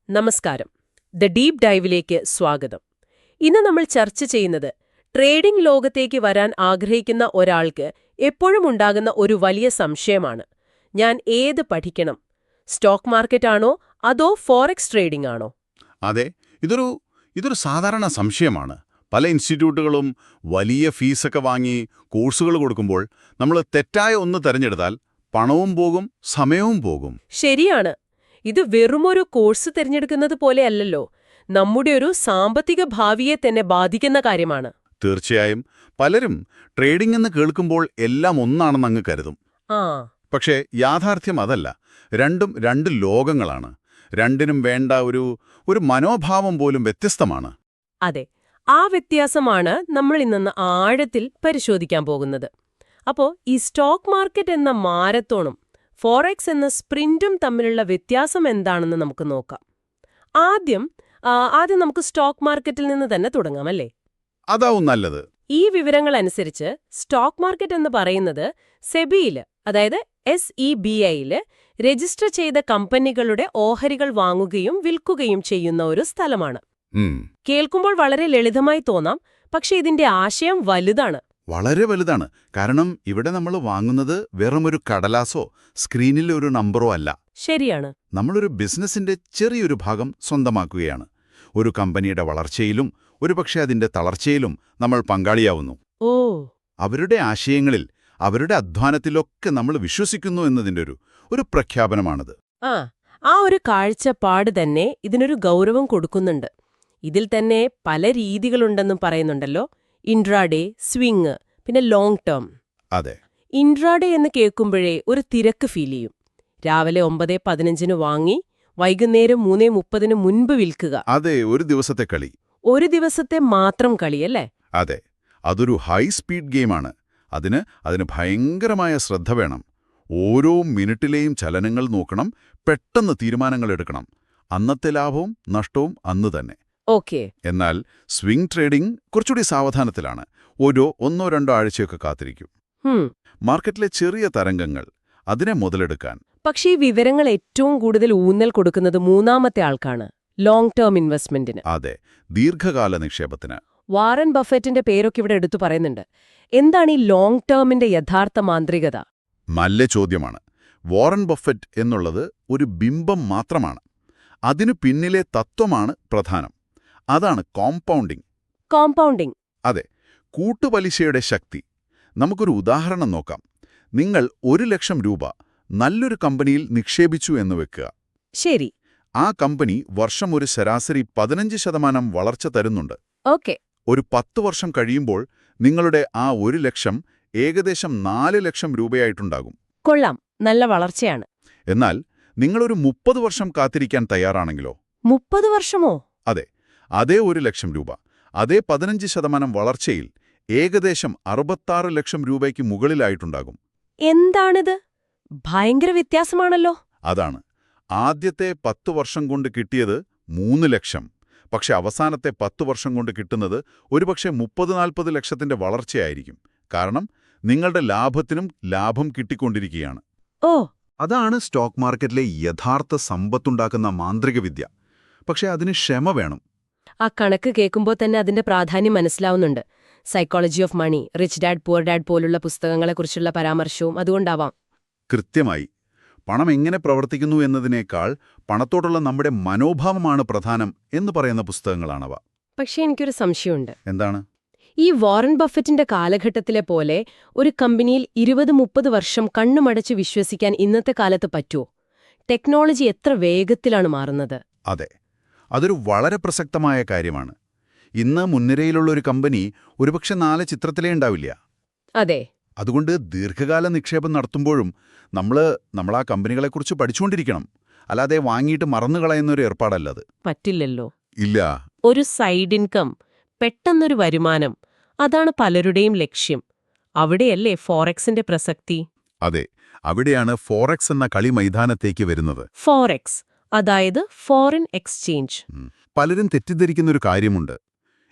നമസ്കാരം. The deep ഡൈവിലേക്ക് സ്വാഗതം. ഇന്ന് നമ്മൾ ചർച്ച ചെയ്യുന്നത് ട്രേഡിംഗ് ലോകത്തേക്ക് വരാൻ ആഗ്രഹിക്കുന്ന ഒരാൾക്ക് എപ്പോഴും ഉണ്ടാകുന്ന ഒരു വലിയ സംശയമാണ്. ഞാൻ ഏത് പഠിക്കണം? സ്റ്റോക്ക് മാർക്കറ്റാണോ അതോ ഫോറക്സ് ട്രേഡിംഗ് ആണോ? അതെ, ഇതൊരു സാധാരണ സംശയമാണ്. പല ഇൻസ്റ്റിറ്റ്യൂട്ടുകളും വലിയ ഫീസൊക്കെ വാങ്ങി കോഴ്സുകൾ കൊടുക്കുമ്പോൾ നമ്മൾ തെറ്റായ ഒന്ന് തിരഞ്ഞെടുത്താൽ പണവും പോകും, സമയവും പോകും. ശരിയാണ്. ഇത് വെറുമൊരു കോഴ്സ് തിരഞ്ഞെടുക്കുന്നത് പോലെയല്ലല്ലോ, നമ്മുടെ ഒരു സാമ്പത്തിക ഭാവിയെ തന്നെ ബാധിക്കുന്ന കാര്യമാണ്. തീർച്ചയായും പലരും ട്രേഡിംഗ് എന്ന് കേൾക്കുമ്പോൾ എല്ലാം ഒന്നാണെന്ന് അങ്ങ് കരുതും. ആ പക്ഷേ യാഥാർത്ഥ്യം അതല്ല. രണ്ടും രണ്ട് ലോകങ്ങളാണ്. രണ്ടിനും വേണ്ട ഒരു മനോഭാവം പോലും വ്യത്യസ്തമാണ്. അതെ, ആ വ്യത്യാസമാണ് നമ്മൾ ഇന്ന് ആഴത്തിൽ പരിശോധിക്കാൻ പോകുന്നത്. അപ്പോൾ ഈ സ്റ്റോക്ക് മാർക്കറ്റ് എന്ന മാരത്തോണും ഫോറക്സ് എന്ന സ്പ്രിന്റും തമ്മിലുള്ള വ്യത്യാസം എന്താണെന്ന് നമുക്ക് നോക്കാം. ആദ്യം നമുക്ക് സ്റ്റോക്ക് മാർക്കറ്റിൽ നിന്ന് തന്നെ തുടങ്ങാം, അല്ലേ? അതാവും നല്ലത്. ഈ വിവരങ്ങൾ അനുസരിച്ച് സ്റ്റോക്ക് മാർക്കറ്റ് എന്ന് പറയുന്നത് സെബിയിൽ, അതായത് SEBIയിൽ രജിസ്റ്റർ ചെയ്ത കമ്പനികളുടെ ഓഹരികൾ വാങ്ങുകയും വിൽക്കുകയും ചെയ്യുന്ന ഒരു സ്ഥലമാണ്. കേൾക്കുമ്പോൾ വളരെ ലളിതമായി തോന്നാം, പക്ഷെ ഇതിന്റെ ആശയം വലുതാണ്. വളരെ വലുതാണ്. കാരണം ഇവിടെ നമ്മൾ വാങ്ങുന്നത് വെറുമൊരു കടലാസോ സ്ക്രീനിലെ ഒരു നമ്പറോ അല്ല. ശരിയാണ്. നമ്മളൊരു ബിസിനസിന്റെ ചെറിയൊരു ഭാഗം സ്വന്തമാക്കുകയാണ്. ഒരു കമ്പനിയുടെ വളർച്ചയിലും ഒരുപക്ഷെ അതിന്റെ തളർച്ചയിലും നമ്മൾ പങ്കാളിയാവുന്നു. ഓ, അവരുടെ ആശയങ്ങളിൽ, അവരുടെ അധ്വാനത്തിലൊക്കെ നമ്മൾ വിശ്വസിക്കുന്നു എന്നതിന്റെ ഒരു പ്രഖ്യാപനമാണത്. ആ ഒരു കാഴ്ചപ്പാട് തന്നെ ഇതിനൊരു ഗൗരവം കൊടുക്കുന്നുണ്ട്. ഇതിൽ തന്നെ പല രീതികളുണ്ടെന്നും പറയുന്നുണ്ടല്ലോ. ഇൻട്രാഡേ, സ്വിംഗ്, പിന്നെ ലോങ് ടേം. അതെ, ഇൻട്രാഡേ എന്ന് കേൾക്കുമ്പോഴേ ഒരു തിരക്ക് ഫീൽ ചെയ്യും. രാവിലെ 9:15 വാങ്ങി വൈകുന്നേരം 3:30 മുൻപ് വിൽക്കുക. അതെ, ഒരു ദിവസത്തെ കളി. ഒരു ദിവസത്തെ മാത്രം കളിയല്ലേ? അതെ, അതൊരു ഹൈ സ്പീഡ് ഗെയിമാണ്. അതിന് ഭയങ്കരമായ ശ്രദ്ധ വേണം. ഓരോ മിനിറ്റിലെയും ചലനങ്ങൾ നോക്കണം, പെട്ടെന്ന് തീരുമാനങ്ങൾ എടുക്കണം. അന്നത്തെ ലാഭവും നഷ്ടവും അന്ന് തന്നെ. ഓക്കെ. എന്നാൽ സ്വിംഗ് ട്രേഡിംഗ് കുറച്ചുകൂടി സാവധാനത്തിലാണ്. ഒന്നോ രണ്ടോ ആഴ്ചയൊക്കെ കാത്തിരിക്കും. മാർക്കറ്റിലെ ചെറിയ തരംഗങ്ങൾ, അതിനെ മുതലെടുക്കാൻ. പക്ഷേ ഈ വിവരങ്ങൾ ഏറ്റവും കൂടുതൽ ഊന്നൽ കൊടുക്കുന്നത് മൂന്നാമത്തെ ആൾക്കാണ്, ലോങ് ടേം ഇൻവെസ്റ്റ്മെന്റിന്. അതെ, ദീർഘകാല നിക്ഷേപത്തിന്. വാറൻ ബഫറ്റിന്റെ പേരൊക്കെ ഇവിടെ എടുത്തു പറയുന്നുണ്ട്. എന്താണ് ഈ ലോങ് ടേമിന്റെ യഥാർത്ഥ മാന്ത്രികത? നല്ല ചോദ്യമാണ്. വാറൻ ബഫറ്റ് എന്നുള്ളത് ഒരു ബിംബം മാത്രമാണ്. അതിനു പിന്നിലെ തത്വമാണ് പ്രധാനം. അതാണ് കോമ്പൗണ്ടിംഗ്. അതെ, കൂട്ടുപലിശയുടെ ശക്തി. നമുക്കൊരു ഉദാഹരണം നോക്കാം. നിങ്ങൾ 1,00,000 രൂപ നല്ലൊരു കമ്പനിയിൽ നിക്ഷേപിച്ചു എന്ന് വെക്കുക. ശരി. ആ കമ്പനി വർഷം ഒരു ശരാശരി 15% വളർച്ച തരുന്നുണ്ട്. ഓക്കെ. ഒരു 10 വർഷം കഴിയുമ്പോൾ നിങ്ങളുടെ ആ 1,00,000 ഏകദേശം 4,00,000 രൂപയായിട്ടുണ്ടാകും. കൊള്ളാം, നല്ല വളർച്ചയാണ്. എന്നാൽ നിങ്ങളൊരു 30 വർഷം കാത്തിരിക്കാൻ തയ്യാറാണെങ്കിലോ? 30 വർഷമോ? അതെ, അതേ 1,00,000 രൂപ, അതേ 15% വളർച്ചയിൽ ഏകദേശം 66 ലക്ഷം രൂപയ്ക്ക് മുകളിലായിട്ടുണ്ടാകും. എന്താണിത്? ഭയങ്കര വ്യത്യാസമാണല്ലോ. അതാണ്. ആദ്യത്തെ 10 വർഷം കൊണ്ട് കിട്ടിയത് 3 ലക്ഷം. പക്ഷെ അവസാനത്തെ 10 വർഷം കൊണ്ട് കിട്ടുന്നത് ഒരുപക്ഷെ 30-40 ലക്ഷത്തിന്റെ വളർച്ചയായിരിക്കും. കാരണം നിങ്ങളുടെ ലാഭത്തിനും ലാഭം കിട്ടിക്കൊണ്ടിരിക്കുകയാണ്. ഓ, അതാണ് സ്റ്റോക്ക് മാർക്കറ്റിലെ യഥാർത്ഥ സമ്പത്തുണ്ടാക്കുന്ന മാന്ത്രിക വിദ്യ. പക്ഷെ അതിന് ക്ഷമ വേണം. ആ കണക്ക് കേൾക്കുമ്പോൾ തന്നെ അതിന്റെ പ്രാധാന്യം മനസ്സിലാവുന്നുണ്ട്. Psychology of money, rich dad poor dad പോലുള്ള പുസ്തകങ്ങളെക്കുറിച്ചുള്ള പരാമർശവും അതുകൊണ്ടാവാം. കൃത്യമായി. പണം എങ്ങനെ പ്രവർത്തിക്കുന്നു എന്നതിനേക്കാൾ പണത്തോടുള്ള നമ്മുടെ മനോഭാവമാണ് പ്രധാനം എന്ന് പറയുന്ന പുസ്തകങ്ങളാണവ. പക്ഷേ എനിക്കൊരു സംശയമുണ്ട്. എന്താണ്? ഈ വാറൻ ബഫറ്റിന്റെ കാലഘട്ടത്തിലെ പോലെ ഒരു കമ്പനിയിൽ 20-30 വർഷം കണ്ണുമടച്ച് വിശ്വസിക്കാൻ ഇന്നത്തെ കാലത്ത് പറ്റുമോ? ടെക്നോളജി എത്ര വേഗത്തിലാണ് മാറുന്നത്. അതെ, അതൊരു വളരെ പ്രസക്തമായ കാര്യമാണ്. ഇന്ന് മുൻനിരയിലുള്ള ഒരു കമ്പനി ഒരുപക്ഷെ 4 ചിത്രത്തിലേ ഉണ്ടാവില്ല. അതെ. അതുകൊണ്ട് ദീർഘകാല നിക്ഷേപം നടത്തുമ്പോഴും നമ്മൾ ആ കമ്പനികളെക്കുറിച്ച് പഠിച്ചുകൊണ്ടിരിക്കണം. അല്ലാതെ വാങ്ങിയിട്ട് മറന്നുകളയുന്നൊരു ഏർപ്പാടല്ലത്. പറ്റില്ലല്ലോ. ഇല്ല. ഒരു സൈഡ് ഇൻകം, പെട്ടെന്നൊരു വരുമാനം, അതാണ് പലരുടെയും ലക്ഷ്യം. അവിടെയല്ലേ ഫോറക്സിന്റെ പ്രസക്തി? അതെ, അവിടെയാണ് ഫോറക്സ് എന്ന കളി മൈതാനത്തേക്ക് വരുന്നത്. ഫോറക്സ്, അതായത് ഫോറിൻ എക്സ്ചേഞ്ച്. പലരും തെറ്റിദ്ധരിക്കുന്നൊരു കാര്യമുണ്ട്.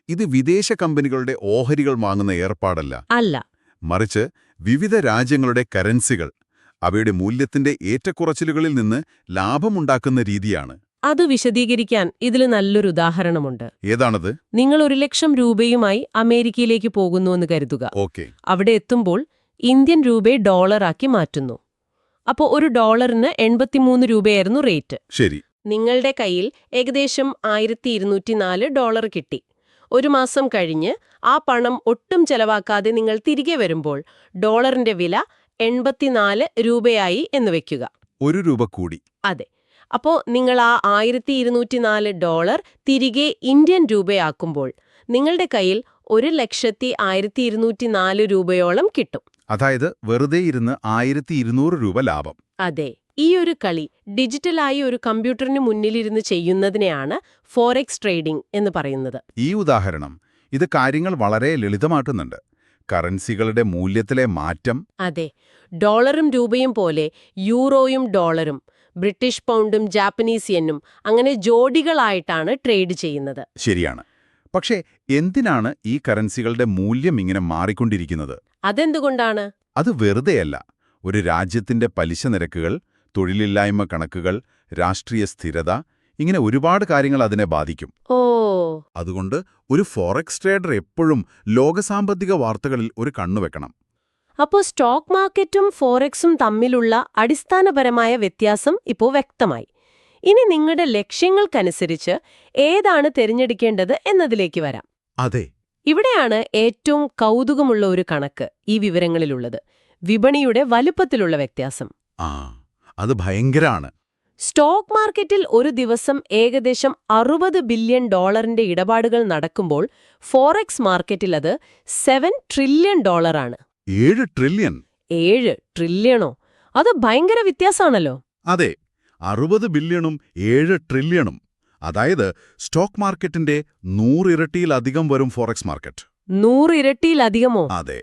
ഇത് വിദേശ കമ്പനികളുടെ ഓഹരികൾ വാങ്ങുന്ന ഏർപ്പാടല്ല. അല്ല. മറിച്ച് വിവിധ രാജ്യങ്ങളുടെ കറൻസികൾ, അവയുടെ മൂല്യത്തിന്റെ ഏറ്റക്കുറച്ചിലുകളിൽ നിന്ന് ലാഭമുണ്ടാക്കുന്ന രീതിയാണ്. അത് വിശദീകരിക്കാൻ ഇതിൽ നല്ലൊരു ഉദാഹരണമുണ്ട്. ഏതാണത്? നിങ്ങൾ 1,00,000 രൂപയുമായി അമേരിക്കയിലേക്ക് പോകുന്നുവെന്ന് കരുതുക. ഓക്കെ. അവിടെ എത്തുമ്പോൾ ഇന്ത്യൻ രൂപയെ ഡോളറാക്കി മാറ്റുന്നു. അപ്പോൾ ഒരു ഡോളറിന് 83 രൂപയായിരുന്നു റേറ്റ്. ശരി. നിങ്ങളുടെ കയ്യിൽ ഏകദേശം $1,204 കിട്ടി. ഒരു മാസം കഴിഞ്ഞ് ആ പണം ഒട്ടും ചെലവാക്കാതെ നിങ്ങൾ തിരികെ വരുമ്പോൾ ഡോളറിന്റെ വില 84 രൂപയായി എന്ന് വെക്കുക. $1 കൂടി. അതെ. അപ്പോ നിങ്ങൾ ആ $1,204 തിരികെ ഇന്ത്യൻ രൂപയാക്കുമ്പോൾ നിങ്ങളുടെ കയ്യിൽ 1,01,204 രൂപയോളം കിട്ടും. അതായത് വെറുതെ ഇരുന്ന് 1,200 രൂപ ലാഭം. അതെ. ഈ ഒരു കളി ഡിജിറ്റലായി ഒരു കമ്പ്യൂട്ടറിന് മുന്നിലിരുന്ന് ചെയ്യുന്നതിനെയാണ് ഫോറെക്സ് ട്രേഡിംഗ് എന്ന് പറയുന്നത്. ഈ ഉദാഹരണം ഇത് കാര്യങ്ങൾ വളരെ ലളിതമാക്കുന്നുണ്ട്. കറൻസികളുടെ മൂല്യത്തിലെ മാറ്റം. അതെ. ഡോളറും രൂപയും പോലെ യൂറോയും ഡോളറും ബ്രിട്ടീഷ് പൗണ്ടും ജാപ്പനീസ് യെന്നും അങ്ങനെ ജോഡികളായിട്ടാണ് ട്രേഡ് ചെയ്യുന്നത്. ശരിയാണ്. പക്ഷേ എന്തിനാണ് ഈ കറൻസികളുടെ മൂല്യം ഇങ്ങനെ മാറിക്കൊണ്ടിരിക്കുന്നത്? അതെന്തുകൊണ്ടാണ്? അത് വെറുതെയല്ല. ഒരു രാജ്യത്തിന്റെ പലിശ നിരക്കുകൾ, തൊഴിലില്ലായ്മ കണക്കുകൾ, രാഷ്ട്രീയ സ്ഥിരത, ഇങ്ങനെ ഒരുപാട് കാര്യങ്ങൾ അതിനെ ബാധിക്കും. ഓ. അതുകൊണ്ട് ഒരു ഫോറക്സ് ട്രേഡർ എപ്പോഴും ലോകസാമ്പത്തിക വാർത്തകളിൽ ഒരു കണ്ണുവെക്കണം. അപ്പോൾ സ്റ്റോക്ക് മാർക്കറ്റും ഫോറക്സും തമ്മിലുള്ള അടിസ്ഥാനപരമായ വ്യത്യാസം ഇപ്പോൾ വ്യക്തമായി. ഇനി നിങ്ങളുടെ ലക്ഷ്യങ്ങൾക്കനുസരിച്ച് ഏതാണ് തിരഞ്ഞെടുക്കേണ്ടത് എന്നതിലേക്ക് വരാം. അതെ. ഇവിടെയാണ് ഏറ്റവും കൗതുകമുള്ള ഒരു കണക്ക് ഈ വിവരങ്ങളിലുള്ളത്: വിപണിയുടെ വലുപ്പത്തിലുള്ള വ്യത്യാസം. അത് ഭയങ്കരാണ്. സ്റ്റോക്ക് മാർക്കറ്റിൽ ഒരു ദിവസം ഏകദേശം $60 ബില്യൺ ഇടപാടുകൾ നടക്കുമ്പോൾ ഫോറക്സ് മാർക്കറ്റിൽ അത് $7 ട്രില്യൺ ആണ്. 7 ട്രില്യൺ? 7 ട്രില്യണോ? അത് ഭയങ്കര വ്യത്യാസമാണല്ലോ. അതെ. 60 ബില്യണും 7 ട്രില്യണും. അതായത് സ്റ്റോക്ക് മാർക്കറ്റിന്റെ 100 ഇരട്ടിയിലധികം വരും ഫോറക്സ് മാർക്കറ്റ്. 100 ഇരട്ടിയിലധികമോ? അതെ.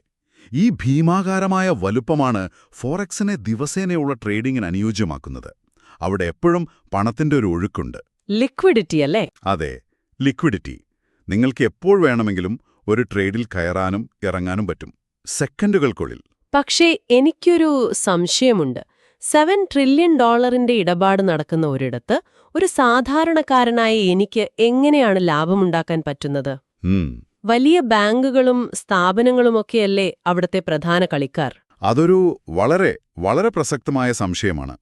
ഈ ഭീമാകാരമായ വലുപ്പമാണ് ഫോറക്സിനെ ദിവസേനയുള്ള ട്രേഡിംഗിന് അനുയോജ്യമാക്കുന്നത്. അവിടെ എപ്പോഴും പണത്തിന്റെ ഒരു ഒഴുക്കുണ്ട്. ലിക്വിഡിറ്റി അല്ലേ? അതെ, ലിക്വിഡിറ്റി. നിങ്ങൾക്ക് എപ്പോൾ വേണമെങ്കിലും ഒരു ട്രേഡിൽ കയറാനും ഇറങ്ങാനും പറ്റും, സെക്കൻഡുകൾക്കുള്ളിൽ. പക്ഷേ എനിക്കൊരു സംശയമുണ്ട്. $7 ട്രില്യൺ ഇടപാട് നടക്കുന്ന ഒരിടത്ത് ഒരു സാധാരണക്കാരനായ എനിക്ക് എങ്ങനെയാണ് ലാഭമുണ്ടാക്കാൻ പറ്റുന്നത്? വലിയ ബാങ്കുകളും സ്ഥാപനങ്ങളുമൊക്കെയല്ലേ അവിടുത്തെ പ്രധാന കളിക്കാർ. അതൊരു വളരെ വളരെ പ്രസക്തമായ സംശയമാണ്.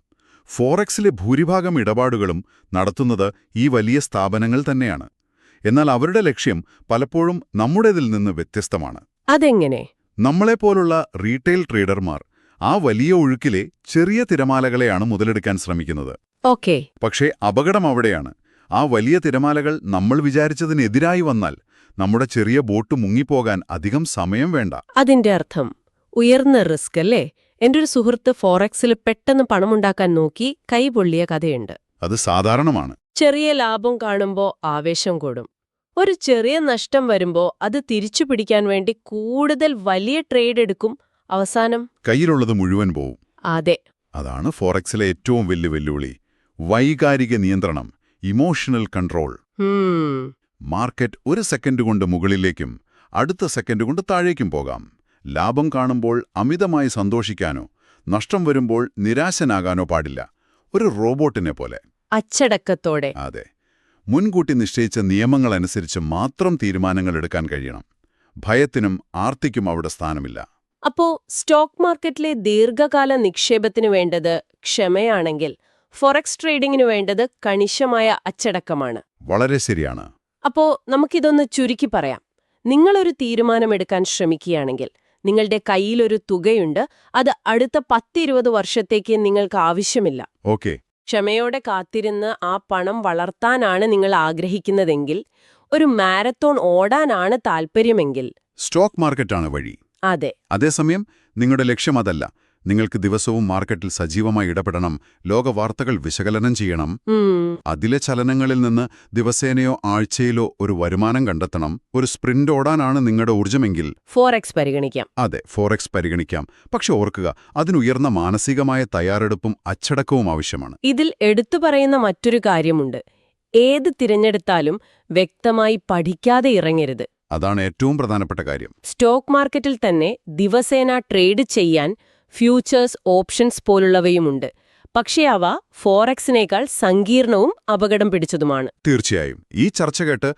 ഫോറക്സിലെ ഭൂരിഭാഗം ഇടപാടുകളും നടത്തുന്നത് ഈ വലിയ സ്ഥാപനങ്ങൾ തന്നെയാണ്. എന്നാൽ അവരുടെ ലക്ഷ്യം പലപ്പോഴും നമ്മുടേതിൽ നിന്ന് വ്യത്യസ്തമാണ്. അതെങ്ങനെ? നമ്മളെപ്പോലുള്ള റീറ്റെയിൽ ട്രേഡർമാർ ആ വലിയ ഒഴുക്കിലെ ചെറിയ തിരമാലകളെയാണ് മുതലെടുക്കാൻ ശ്രമിക്കുന്നത്. ഓക്കേ. പക്ഷേ അപകടം അവിടെയാണ്. ആ വലിയ തിരമാലകൾ നമ്മൾ വിചാരിച്ചതിനെതിരായി വന്നാൽ നമ്മുടെ ചെറിയ ബോട്ട് മുങ്ങിപ്പോകാൻ അധികം സമയം വേണ്ട. അതിന്റെ അർത്ഥം ഉയർന്ന റിസ്ക് അല്ലേ? എന്റെ ഒരു സുഹൃത്ത് ഫോറക്സിൽ പെട്ടെന്ന് പണമുണ്ടാക്കാൻ നോക്കി കൈപൊള്ളിയ കഥയുണ്ട്. അത് സാധാരണമാണ്. ചെറിയ ലാഭം കാണുമ്പോ ആവേശം കൂടും. ഒരു ചെറിയ നഷ്ടം വരുമ്പോ അത് തിരിച്ചു പിടിക്കാൻ വേണ്ടി കൂടുതൽ വലിയ ട്രേഡ് എടുക്കും. അവസാനം കയ്യിലുള്ളത് മുഴുവൻ പോവും. അതെ. അതാണ് ഫോറക്സിലെ ഏറ്റവും വലിയ വെല്ലുവിളി. വൈകാരിക നിയന്ത്രണം, ഇമോഷണൽ കൺട്രോൾ. മാർക്കറ്റ് ഒരു സെക്കൻഡ് കൊണ്ട് മുകളിലേക്കും അടുത്ത സെക്കൻഡ് കൊണ്ട് താഴേക്കും പോകാം. ലാഭം കാണുമ്പോൾ അമിതമായി സന്തോഷിക്കാനോ നഷ്ടം വരുമ്പോൾ നിരാശനാകാനോ പാടില്ല. ഒരു റോബോട്ടിനെ പോലെ അച്ചടക്കത്തോടെ. അതെ. മുൻകൂട്ടി നിശ്ചയിച്ച നിയമങ്ങളനുസരിച്ച് മാത്രം തീരുമാനങ്ങൾ എടുക്കാൻ കഴിയണം. ഭയത്തിനും ആർത്തിക്കും അവിടെ സ്ഥാനമില്ല. അപ്പോ സ്റ്റോക്ക് മാർക്കറ്റിലെ ദീർഘകാല നിക്ഷേപത്തിനു വേണ്ടത് ക്ഷമയാണെങ്കിൽ ഫോറക്സ് ട്രേഡിംഗിനു വേണ്ടത് കണിശമായ അച്ചടക്കമാണ്. വളരെ ശരിയാണ്. അപ്പോ നമുക്കിതൊന്ന് ചുരുക്കി പറയാം. നിങ്ങളൊരു തീരുമാനമെടുക്കാൻ ശ്രമിക്കുകയാണെങ്കിൽ നിങ്ങളുടെ കയ്യിലൊരു തുകയുണ്ട്. അത് അടുത്ത 10-20 വർഷത്തേക്ക് നിങ്ങൾക്ക് ആവശ്യമില്ല. ഓക്കെ. ക്ഷമയോടെ കാത്തിരുന്ന് ആ പണം വളർത്താനാണ് നിങ്ങൾ ആഗ്രഹിക്കുന്നതെങ്കിൽ, ഒരു മാരത്തോൺ ഓടാനാണ് താൽപ്പര്യമെങ്കിൽ സ്റ്റോക്ക് മാർക്കറ്റാണ് വഴി. അതെ. അതേസമയം നിങ്ങളുടെ ലക്ഷ്യം അതല്ല. നിങ്ങൾക്ക് ദിവസവും മാർക്കറ്റിൽ സജീവമായി ഇടപെടണം, ലോകവാർത്തകൾ വിശകലനം ചെയ്യണം, അതിലെ ചലനങ്ങളിൽ നിന്ന് ദിവസേനയോ ആഴ്ചയിലോ ഒരു വരുമാനം കണ്ടെത്തണം, ഒരു സ്പ്രിന്റ് ഓടാനാണ് നിങ്ങളുടെ ഊർജ്ജമെങ്കിൽ ഫോറക്സ് പരിഗണിക്കാം. അതെ, ഫോറക്സ് പരിഗണിക്കാം. പക്ഷെ ഓർക്കുക, അതിനുയർന്ന മാനസികമായ തയ്യാറെടുപ്പും അച്ചടക്കവും ആവശ്യമാണ്. ഇതിൽ എടുത്തു പറയുന്ന മറ്റൊരു കാര്യമുണ്ട്. ഏത് തിരഞ്ഞെടുത്താലും വ്യക്തമായി പഠിക്കാതെ ഇറങ്ങരുത്. അതാണ് ഏറ്റവും പ്രധാനപ്പെട്ട കാര്യം. സ്റ്റോക്ക് മാർക്കറ്റിൽ തന്നെ ദിവസേന ട്രേഡ് ചെയ്യാൻ ഫ്യൂച്ചേഴ്സ്, ഓപ്ഷൻസ് പോലുള്ളവയുമുണ്ട്. പക്ഷേ അവ ഫോറക്സിനേക്കാൾ സങ്കീർണവും അപകടം പിടിച്ചതുമാണ്. തീർച്ചയായും ഈ ചർച്ച കേട്ട്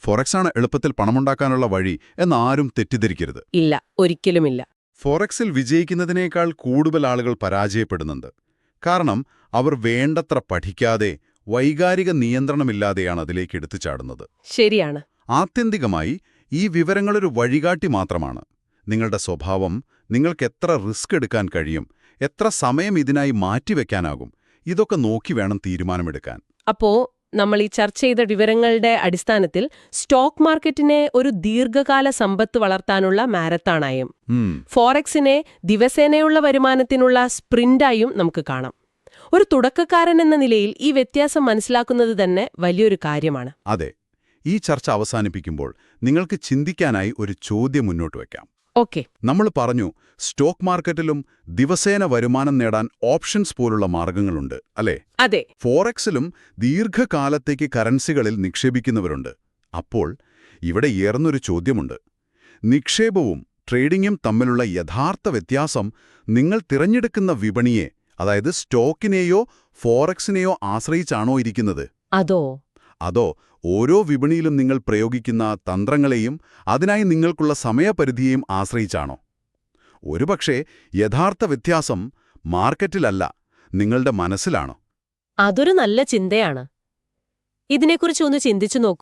ഫോറക്സാണ് എളുപ്പത്തിൽ പണമുണ്ടാക്കാനുള്ള വഴി എന്നാരും തെറ്റിദ്ധരിക്കരുത്. ഇല്ല, ഒരിക്കലുമില്ല. ഫോറക്സിൽ വിജയിക്കുന്നതിനേക്കാൾ കൂടുതൽ ആളുകൾ പരാജയപ്പെടുന്നുണ്ട്. കാരണം അവർ വേണ്ടത്ര പഠിക്കാതെ വൈകാരിക നിയന്ത്രണമില്ലാതെയാണ് അതിലേക്ക് എടുത്തു ചാടുന്നത്. ശരിയാണ്. ആത്യന്തികമായി ഈ വിവരങ്ങളൊരു വഴികാട്ടി മാത്രമാണ്. നിങ്ങളുടെ സ്വഭാവം, നിങ്ങൾക്ക് എത്ര റിസ്ക് എടുക്കാൻ കഴിയും, എത്ര സമയം ഇതിനായി മാറ്റിവെക്കാനാകും, ഇതൊക്കെ നോക്കി വേണം തീരുമാനമെടുക്കാൻ. അപ്പോ നമ്മൾ ഈ ചർച്ച ചെയ്ത വിവരങ്ങളുടെ അടിസ്ഥാനത്തിൽ സ്റ്റോക്ക് മാർക്കറ്റിനെ ഒരു ദീർഘകാല സമ്പത്ത് വളർത്താനുള്ള മാരത്തോണായും ഫോറക്സിനെ ദിവസേനയുള്ള വരുമാനത്തിനുള്ള സ്പ്രിന്റായും നമുക്ക് കാണാം. ഒരു തുടക്കക്കാരൻ എന്ന നിലയിൽ ഈ വ്യത്യാസം മനസ്സിലാക്കുന്നത് തന്നെ വലിയൊരു കാര്യമാണ്. അതെ. ഈ ചർച്ച അവസാനിപ്പിക്കുമ്പോൾ നിങ്ങൾക്ക് ചിന്തിക്കാനായി ഒരു ചോദ്യം മുന്നോട്ട് വയ്ക്കാം. ഓക്കെ. നമ്മൾ പറഞ്ഞു സ്റ്റോക്ക് മാർക്കറ്റിലും ദിവസേന വരുമാനം നേടാൻ ഓപ്ഷൻസ് പോലുള്ള മാർഗങ്ങളുണ്ട്, അല്ലേ? അതെ. ഫോറക്സിലും ദീർഘകാലത്തേക്ക് കറൻസികളിൽ നിക്ഷേപിക്കുന്നവരുണ്ട്. അപ്പോൾ ഇവിടെ ഏറുന്നൊരു ചോദ്യമുണ്ട്. നിക്ഷേപവും ട്രേഡിംഗും തമ്മിലുള്ള യഥാർത്ഥ വ്യത്യാസം നിങ്ങൾ തിരഞ്ഞെടുക്കുന്ന വിപണിയെ, അതായത് സ്റ്റോക്കിനെയോ ഫോറക്സിനെയോ ആശ്രയിച്ചാണോ ഇരിക്കുന്നത്? അതോ ഓരോ വിപണിയിലും നിങ്ങൾ പ്രയോഗിക്കുന്ന തന്ത്രങ്ങളെയും അതിനായി നിങ്ങൾക്കുള്ള സമയപരിധിയെയും ആശ്രയിച്ചാണോ? ഒരുപക്ഷേ യഥാർത്ഥ വ്യത്യാസം മാർക്കറ്റിലല്ല, നിങ്ങളുടെ മനസ്സിലാണോ? അതൊരു നല്ല ചിന്തയാണ്. ഇതിനെക്കുറിച്ച് ഒന്ന് ചിന്തിച്ചു നോക്കൂ.